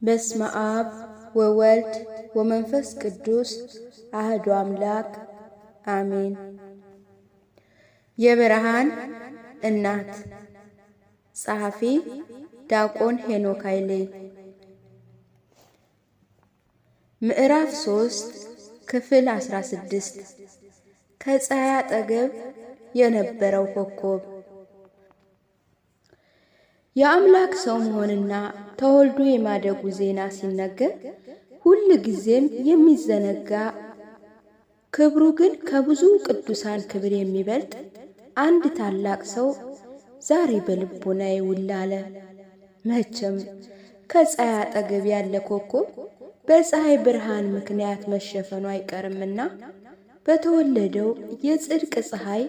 በስመ አብ ወወልድ ወመንፈስ ቅዱስ አህዱ አምላክ አሜን። የብርሃን እናት ጸሐፊ ዲያቆን ሄኖክ ኃይሌ። ምዕራፍ 3 ክፍል 16 ከፀሐይ አጠገብ የነበረው ኮከብ። የአምላክ ሰው መሆንና ተወልዶ የማደጉ ዜና ሲነገር ሁል ጊዜም የሚዘነጋ ክብሩ ግን ከብዙ ቅዱሳን ክብር የሚበልጥ አንድ ታላቅ ሰው ዛሬ በልቦናዬ ውል አለ። መቼም ከፀሐይ አጠገብ ያለ ኮከብ በፀሐይ ብርሃን ምክንያት መሸፈኑ አይቀርምና በተወለደው የጽድቅ ፀሐይ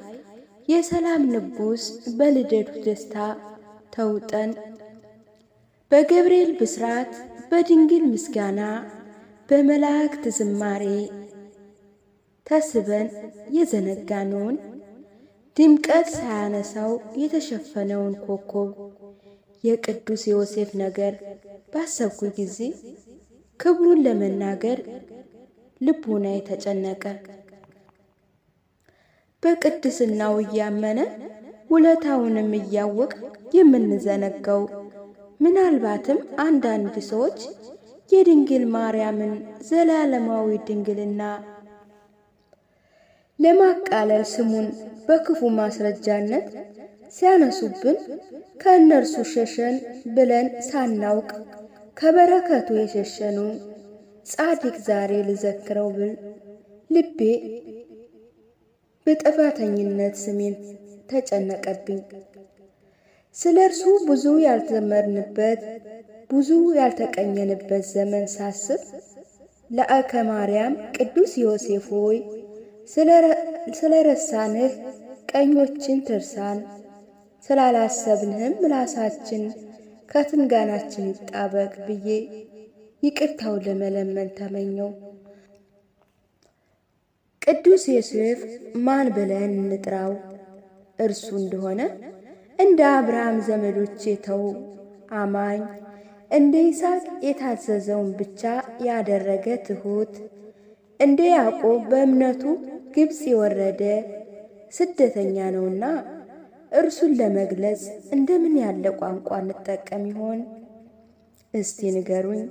የሰላም ንጉሥ በልደቱ ደስታ ተውጠን በገብርኤል ብስራት በድንግል ምስጋና በመላእክት ዝማሬ ተስበን የዘነጋነውን ድምቀት ሳያነሳው የተሸፈነውን ኮከብ የቅዱስ ዮሴፍ ነገር ባሰብኩ ጊዜ ክብሩን ለመናገር ልቦናዬ ተጨነቀ። በቅድስናው እያመነ ውለታውንም እያወቅ የምንዘነጋው ምናልባትም አንዳንድ ሰዎች የድንግል ማርያምን ዘላለማዊ ድንግልና ለማቃለል ስሙን በክፉ ማስረጃነት ሲያነሱብን ከእነርሱ ሸሸን ብለን ሳናውቅ ከበረከቱ የሸሸኑ ጻድቅ ዛሬ ልዘክረው ብል ልቤ በጥፋተኝነት ስሜን ተጨነቀብኝ። ስለ እርሱ ብዙ ያልዘመርንበት ብዙ ያልተቀኘንበት ዘመን ሳስብ ለአከ ማርያም ቅዱስ ዮሴፍ ሆይ ስለ ረሳንህ ቀኞችን ትርሳን፣ ስላላሰብንህም ምላሳችን ከትንጋናችን ይጣበቅ ብዬ ይቅርታው ለመለመን ተመኘው። ቅዱስ ዮሴፍ ማን ብለን እንጥራው? እርሱ እንደሆነ እንደ አብርሃም ዘመዶች የተው አማኝ፣ እንደ ይስሐቅ የታዘዘውን ብቻ ያደረገ ትሑት፣ እንደ ያዕቆብ በእምነቱ ግብፅ የወረደ ስደተኛ ነውና እርሱን ለመግለጽ እንደምን ያለ ቋንቋ እንጠቀም ይሆን? እስቲ ንገሩኝ።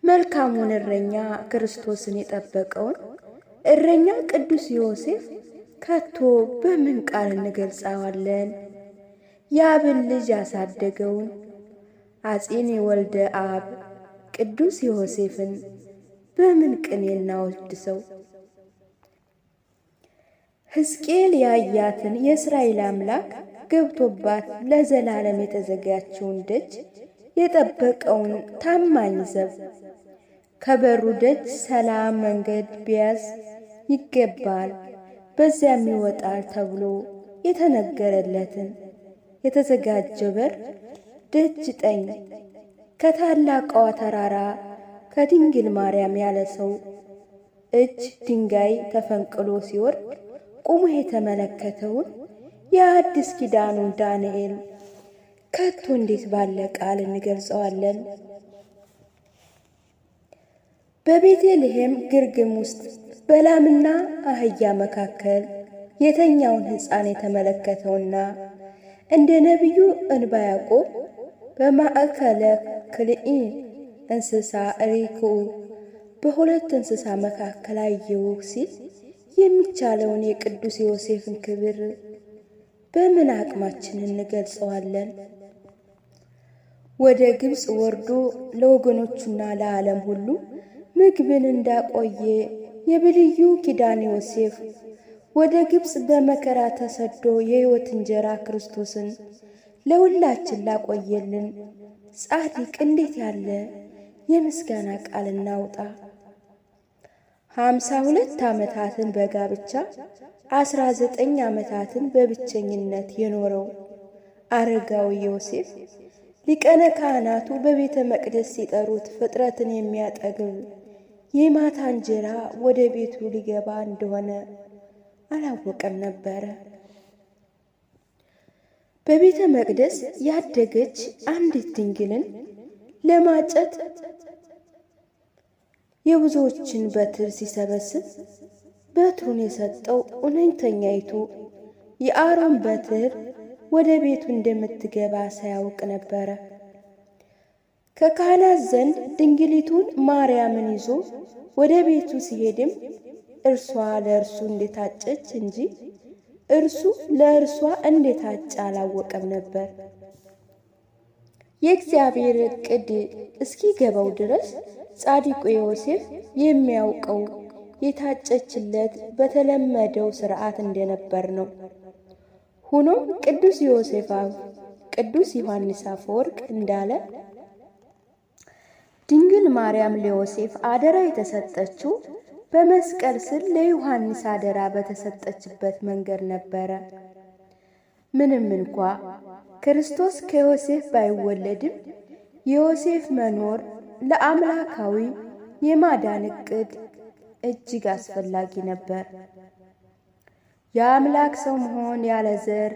መልካሙን እረኛ ክርስቶስን የጠበቀውን እረኛ ቅዱስ ዮሴፍ ከቶ በምን ቃል እንገልጸዋለን? የአብን ልጅ ያሳደገውን አፄን የወልደ አብ ቅዱስ ዮሴፍን በምን ቅኔ እናወድሰው? ሕዝቅኤል ያያትን የእስራኤል አምላክ ገብቶባት ለዘላለም የተዘጋችውን ደጅ የጠበቀውን ታማኝ ዘብ ከበሩ ደጅ ሰላም መንገድ ቢያዝ ይገባል በዚያም ይወጣል ተብሎ የተነገረለትን የተዘጋጀ በር ደጅ ጠኝ ከታላቋ ተራራ ከድንግል ማርያም ያለ ሰው እጅ ድንጋይ ተፈንቅሎ ሲወርድ ቁሞ የተመለከተውን የአዲስ ኪዳኑን ዳንኤል ከቶ እንዴት ባለ ቃል እንገልጸዋለን? በቤተልሔም ግርግም ውስጥ በላምና አህያ መካከል የተኛውን ሕፃን የተመለከተውና እንደ ነቢዩ ዕንባቆም በማእከለ ክልኢ እንስሳ ሪክኡ በሁለት እንስሳ መካከል አየሁ ሲል የሚቻለውን የቅዱስ ዮሴፍን ክብር በምን አቅማችን እንገልጸዋለን? ወደ ግብፅ ወርዶ ለወገኖቹና ለዓለም ሁሉ ምግብን እንዳቆየ የብሉይ ኪዳን ዮሴፍ ወደ ግብፅ በመከራ ተሰዶ የሕይወት እንጀራ ክርስቶስን ለሁላችን ላቆየልን ጻድቅ እንዴት ያለ የምስጋና ቃል እናውጣ! 52 ዓመታትን በጋብቻ 19 ዓመታትን በብቸኝነት የኖረው አረጋዊ ዮሴፍ ሊቀነ ካህናቱ በቤተ መቅደስ ሲጠሩት ፍጥረትን የሚያጠግብ የማታ እንጀራ ወደ ቤቱ ሊገባ እንደሆነ አላወቀም ነበረ። በቤተ መቅደስ ያደገች አንዲት ድንግልን ለማጨት የብዙዎችን በትር ሲሰበስብ በትሩን የሰጠው እውነተኛይቱ የአሮን በትር ወደ ቤቱ እንደምትገባ ሳያውቅ ነበረ። ከካህናት ዘንድ ድንግሊቱን ማርያምን ይዞ ወደ ቤቱ ሲሄድም እርሷ ለእርሱ እንደታጨች እንጂ እርሱ ለእርሷ እንደታጨ አላወቀም ነበር። የእግዚአብሔር ዕቅድ እስኪገባው ድረስ ጻድቁ ዮሴፍ የሚያውቀው የታጨችለት በተለመደው ሥርዓት እንደነበር ነው። ሆኖም ቅዱስ ዮሐንስ አፈወርቅ እንዳለ ድንግል ማርያም ለዮሴፍ አደራ የተሰጠችው በመስቀል ስር ለዮሐንስ አደራ በተሰጠችበት መንገድ ነበረ። ምንም እንኳ ክርስቶስ ከዮሴፍ ባይወለድም የዮሴፍ መኖር ለአምላካዊ የማዳን ዕቅድ እጅግ አስፈላጊ ነበር። የአምላክ ሰው መሆን ያለ ዘር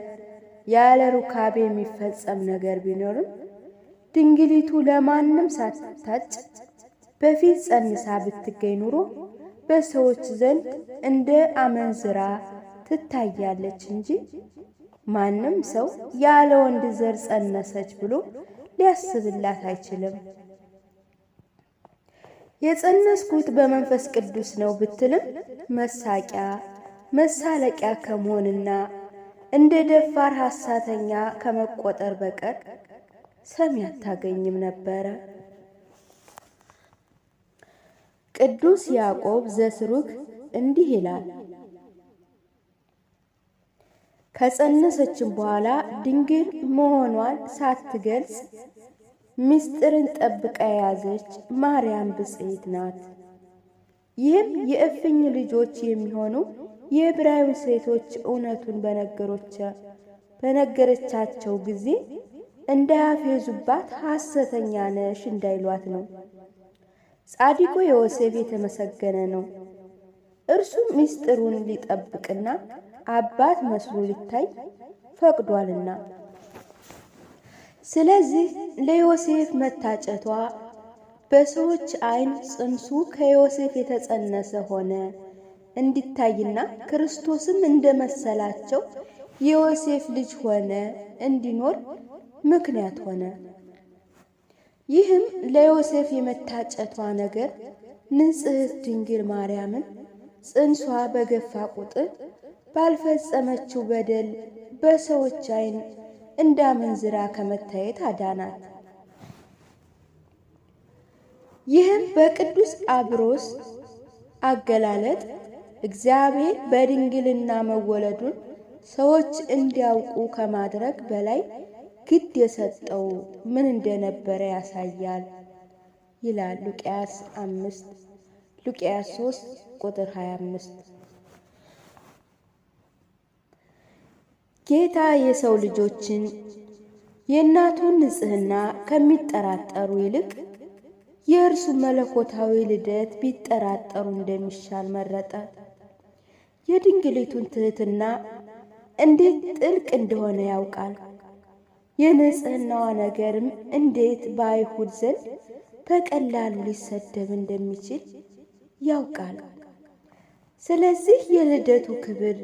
ያለ ሩካቤ የሚፈጸም ነገር ቢኖርም ድንግሊቱ ለማንም ሳትታጭ በፊት ጸንሳ ብትገኝ ኑሮ በሰዎች ዘንድ እንደ አመንዝራ ትታያለች እንጂ ማንም ሰው ያለ ወንድ ዘር ጸነሰች ብሎ ሊያስብላት አይችልም። የጸነስኩት በመንፈስ ቅዱስ ነው ብትልም መሳለቂያ ከመሆንና እንደ ደፋር ሐሳተኛ ከመቆጠር በቀር ሰሚ አታገኝም ነበረ። ቅዱስ ያዕቆብ ዘስሩግ እንዲህ ይላል፣ ከጸነሰችም በኋላ ድንግል መሆኗን ሳትገልጽ ምስጢርን ጠብቃ የያዘች ማርያም ብፅዕት ናት። ይህም የእፍኝ ልጆች የሚሆኑ የዕብራዊ ሴቶች እውነቱን በነገረቻቸው ጊዜ እንዳያፌዙባት ሐሰተኛ ነሽ እንዳይሏት ነው። ጻድቁ ዮሴፍ የተመሰገነ ነው። እርሱ ምስጢሩን ሊጠብቅና አባት መስሎ ሊታይ ፈቅዷልና። ስለዚህ ለዮሴፍ መታጨቷ በሰዎች ዓይን ጽንሱ ከዮሴፍ የተጸነሰ ሆነ እንዲታይና ክርስቶስም እንደመሰላቸው የዮሴፍ ልጅ ሆነ እንዲኖር ምክንያት ሆነ። ይህም ለዮሴፍ የመታጨቷ ነገር ንጽሕት ድንግል ማርያምን ጽንሷ በገፋ ቁጥር ባልፈጸመችው በደል በሰዎች ዓይን እንዳመንዝራ ከመታየት አዳናት። ይህም በቅዱስ አብሮስ አገላለጥ እግዚአብሔር በድንግልና መወለዱን ሰዎች እንዲያውቁ ከማድረግ በላይ ግድ የሰጠው ምን እንደነበረ ያሳያል ይላል ሉቃስ 3 ቁጥር 25። ጌታ የሰው ልጆችን የእናቱን ንጽሕና ከሚጠራጠሩ ይልቅ የእርሱ መለኮታዊ ልደት ቢጠራጠሩ እንደሚሻል መረጠ። የድንግሊቱን ትሕትና እንዴት ጥልቅ እንደሆነ ያውቃል። የንጽሕናዋ ነገርም እንዴት በአይሁድ ዘንድ በቀላሉ ሊሰደብ እንደሚችል ያውቃል። ስለዚህ የልደቱ ክብር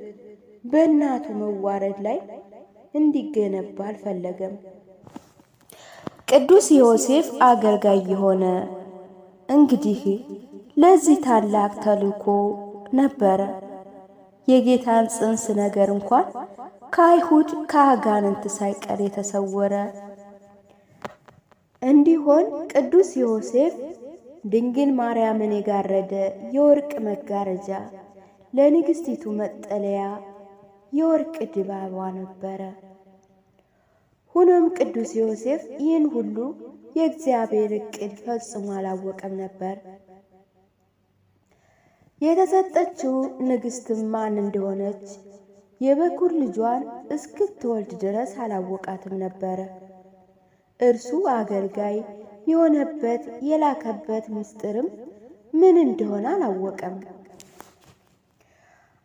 በእናቱ መዋረድ ላይ እንዲገነባ አልፈለገም። ቅዱስ ዮሴፍ አገልጋይ የሆነ እንግዲህ ለዚህ ታላቅ ተልእኮ ነበረ። የጌታን ጽንስ ነገር እንኳን ከአይሁድ ከአጋንንት ሳይቀር የተሰወረ እንዲሆን ቅዱስ ዮሴፍ ድንግል ማርያምን የጋረደ የወርቅ መጋረጃ፣ ለንግሥቲቱ መጠለያ የወርቅ ድባቧ ነበረ። ሆኖም ቅዱስ ዮሴፍ ይህን ሁሉ የእግዚአብሔር ዕቅድ ፈጽሞ አላወቀም ነበር። የተሰጠችው ንግሥትም ማን እንደሆነች የበኩር ልጇን እስክትወልድ ድረስ አላወቃትም ነበረ። እርሱ አገልጋይ የሆነበት የላከበት ምስጢርም ምን እንደሆነ አላወቀም።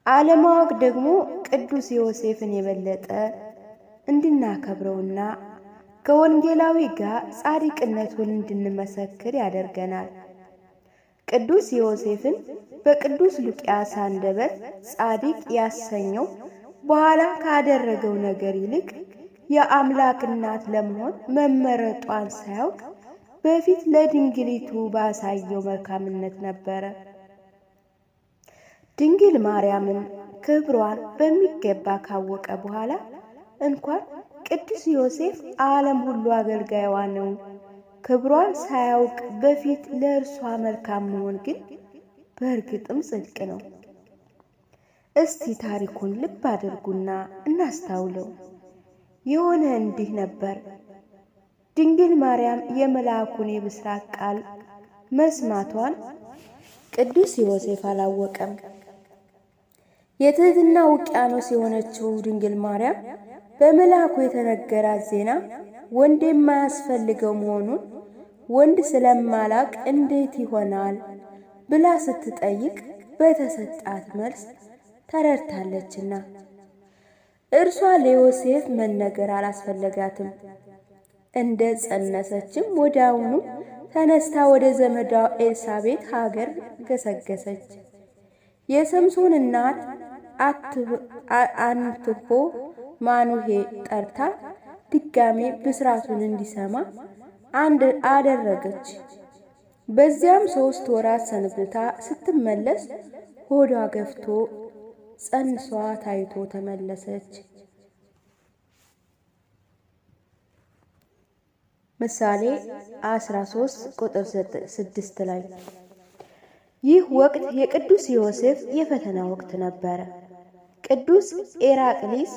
አለማወቅ ደግሞ ቅዱስ ዮሴፍን የበለጠ እንድናከብረውና ከወንጌላዊ ጋር ጻድቅነቱን እንድንመሰክር ያደርገናል። ቅዱስ ዮሴፍን በቅዱስ ሉቃስ አንደበት ጻድቅ ያሰኘው በኋላ ካደረገው ነገር ይልቅ የአምላክ እናት ለመሆን መመረጧን ሳያውቅ በፊት ለድንግሊቱ ባሳየው መልካምነት ነበረ። ድንግል ማርያምን ክብሯን በሚገባ ካወቀ በኋላ እንኳን ቅዱስ ዮሴፍ ዓለም ሁሉ አገልጋይዋ ነው። ክብሯን ሳያውቅ በፊት ለእርሷ መልካም መሆን ግን በእርግጥም ጽድቅ ነው። እስቲ ታሪኩን ልብ አድርጉና እናስታውለው። የሆነ እንዲህ ነበር። ድንግል ማርያም የመልአኩን የብስራት ቃል መስማቷን ቅዱስ ዮሴፍ አላወቀም። የትህትና ውቅያኖስ የሆነችው ድንግል ማርያም በመልአኩ የተነገራት ዜና ወንድ የማያስፈልገው መሆኑን ወንድ ስለማላቅ እንዴት ይሆናል ብላ ስትጠይቅ በተሰጣት መልስ ተረድታለችና እርሷ ለዮሴፍ መነገር አላስፈለጋትም። እንደ ጸነሰችም ወዲያውኑ ተነስታ ወደ ዘመዷ ኤልሳቤጥ ሀገር ገሰገሰች። የሰምሶን እናት አንትሆ ማኑሄ ጠርታ ድጋሜ ብስራቱን እንዲሰማ አደረገች። በዚያም 3 ወራት ሰንብታ ስትመለስ ሆዷ ገፍቶ ጸንሷ ታይቶ ተመለሰች። ምሳሌ 13 ቁጥር 6 ላይ። ይህ ወቅት የቅዱስ ዮሴፍ የፈተና ወቅት ነበረ። ቅዱስ ኤራቅሊስ